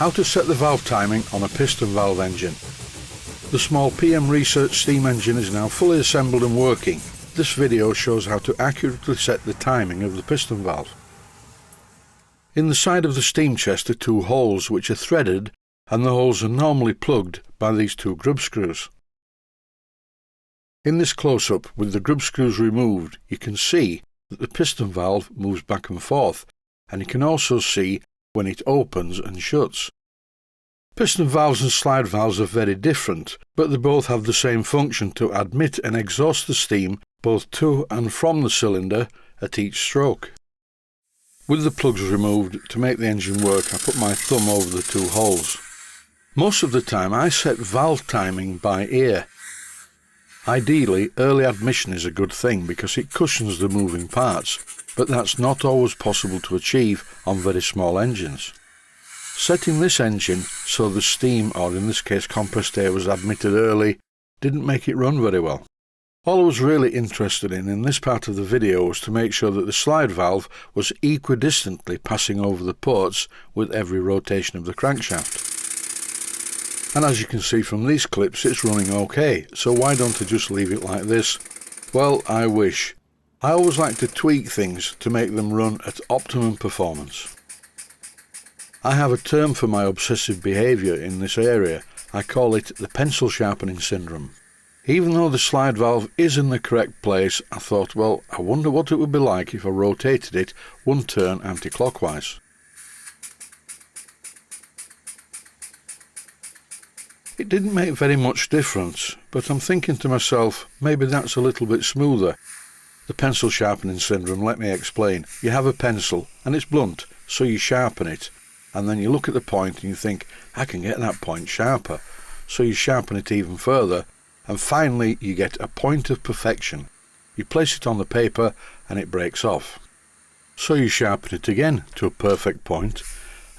How to set the valve timing on a piston valve engine. The small PM Research steam engine is now fully assembled and working. This video shows how to accurately set the timing of the piston valve. In the side of the steam chest are two holes which are threaded, and the holes are normally plugged by these two grub screws. In this close-up, with the grub screws removed, you can see that the piston valve moves back and forth, and you can also see when it opens and shuts. Piston valves and slide valves are very different, but they both have the same function to admit and exhaust the steam both to and from the cylinder at each stroke. With the plugs removed, to make the engine work, I put my thumb over the two holes. Most of the time I set valve timing by ear. Ideally, early admission is a good thing because it cushions the moving parts, but that's not always possible to achieve on very small engines. Setting this engine so the steam, or in this case compressed air, was admitted early didn't make it run very well. All I was really interested in this part of the video was to make sure that the slide valve was equidistantly passing over the ports with every rotation of the crankshaft. And as you can see from these clips, it's running okay, so why don't I just leave it like this? Well, I wish. I always like to tweak things to make them run at optimum performance. I have a term for my obsessive behaviour in this area. I call it the pencil sharpening syndrome. Even though the slide valve is in the correct place, I thought, well, I wonder what it would be like if I rotated it one turn anti-clockwise. It didn't make very much difference, but I'm thinking to myself, maybe that's a little bit smoother. The pencil sharpening syndrome, let me explain. You have a pencil and it's blunt, so you sharpen it, and then you look at the point and you think, I can get that point sharper. So you sharpen it even further, and finally you get a point of perfection. You place it on the paper and it breaks off. So you sharpen it again to a perfect point,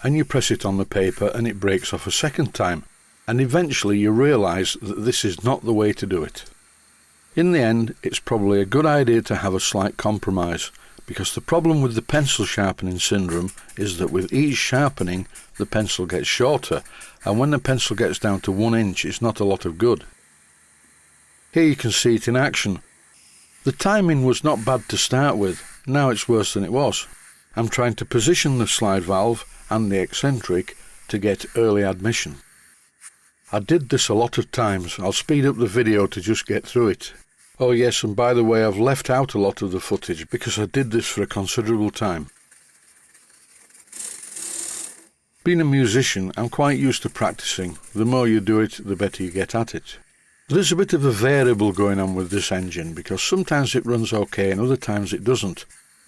and you press it on the paper and it breaks off a second time. And eventually you realise that this is not the way to do it. In the end, it's probably a good idea to have a slight compromise, because the problem with the pencil sharpening syndrome is that with each sharpening the pencil gets shorter, and when the pencil gets down to 1 inch it's not a lot of good. Here you can see it in action. The timing was not bad to start with, now it's worse than it was. I'm trying to position the slide valve and the eccentric to get early admission. I did this a lot of times. I'll speed up the video to just get through it. Oh yes, and by the way, I've left out a lot of the footage because I did this for a considerable time. Being a musician, I'm quite used to practicing. The more you do it, the better you get at it. There's a bit of a variable going on with this engine because sometimes it runs okay and other times it doesn't.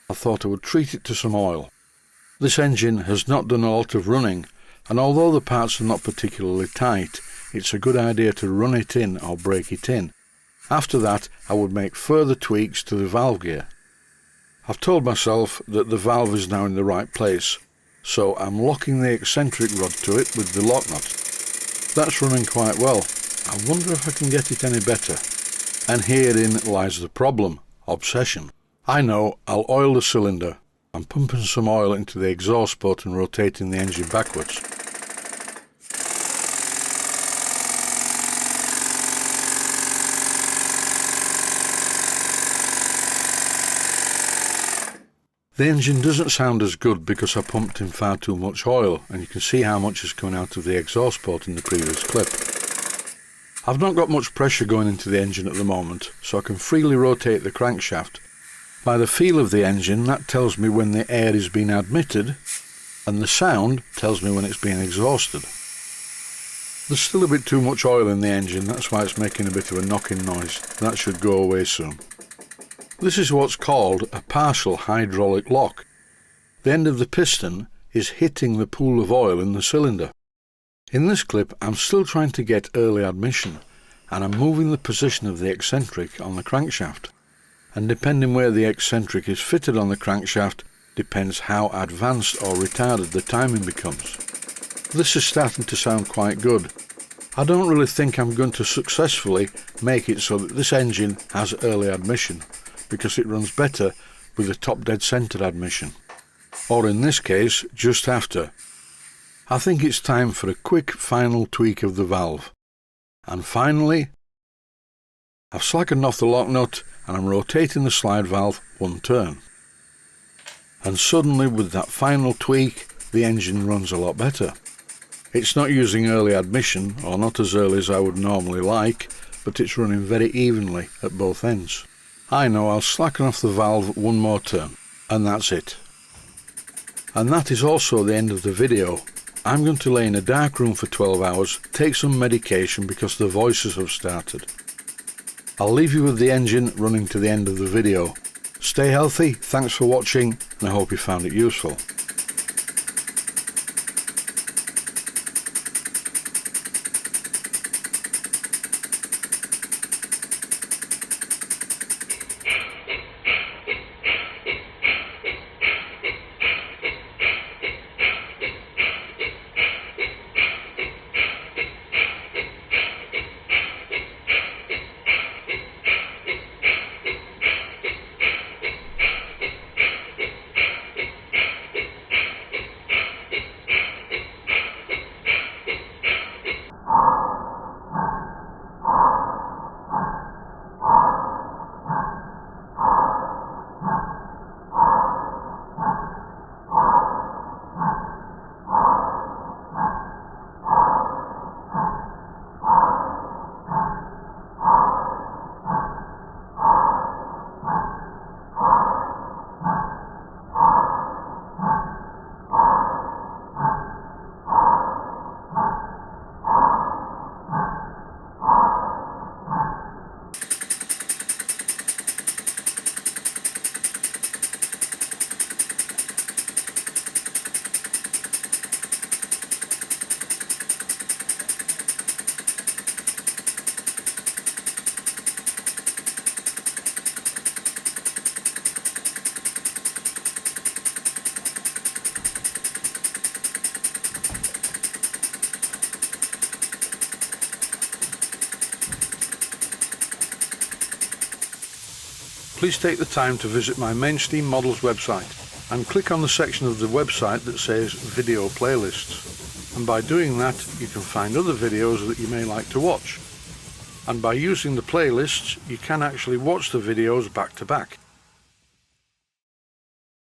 I thought I would treat it to some oil. This engine has not done a lot of running, and although the parts are not particularly tight, it's a good idea to run it in or break it in. After that, I would make further tweaks to the valve gear. I've told myself that the valve is now in the right place, so I'm locking the eccentric rod to it with the lock nut. That's running quite well. I wonder if I can get it any better. And herein lies the problem: obsession. I know, I'll oil the cylinder. I'm pumping some oil into the exhaust port and rotating the engine backwards. The engine doesn't sound as good because I pumped in far too much oil, and you can see how much is coming out of the exhaust port in the previous clip. I've not got much pressure going into the engine at the moment, so I can freely rotate the crankshaft. By the feel of the engine, that tells me when the air is being admitted, and the sound tells me when it's being exhausted. There's still a bit too much oil in the engine, that's why it's making a bit of a knocking noise. That should go away soon. This is what's called a partial hydraulic lock. The end of the piston is hitting the pool of oil in the cylinder. In this clip I'm still trying to get early admission, and I'm moving the position of the eccentric on the crankshaft. And depending where the eccentric is fitted on the crankshaft depends how advanced or retarded the timing becomes. This is starting to sound quite good. I don't really think I'm going to successfully make it so that this engine has early admission, because it runs better with the top dead centre admission, or in this case just after. I think it's time for a quick final tweak of the valve. And finally, I've slackened off the lock nut and I'm rotating the slide valve one turn. And suddenly, with that final tweak, the engine runs a lot better. It's not using early admission, or not as early as I would normally like, but it's running very evenly at both ends. I know I'll slacken off the valve one more turn, and that's it. And that is also the end of the video. I'm going to lay in a dark room for 12 hours, take some medication because the voices have started. I'll leave you with the engine running to the end of the video. Stay healthy, thanks for watching, and I hope you found it useful. Please take the time to visit my Mainsteam Models website and click on the section of the website that says Video Playlists. And by doing that, you can find other videos that you may like to watch. And by using the playlists, you can actually watch the videos back to back.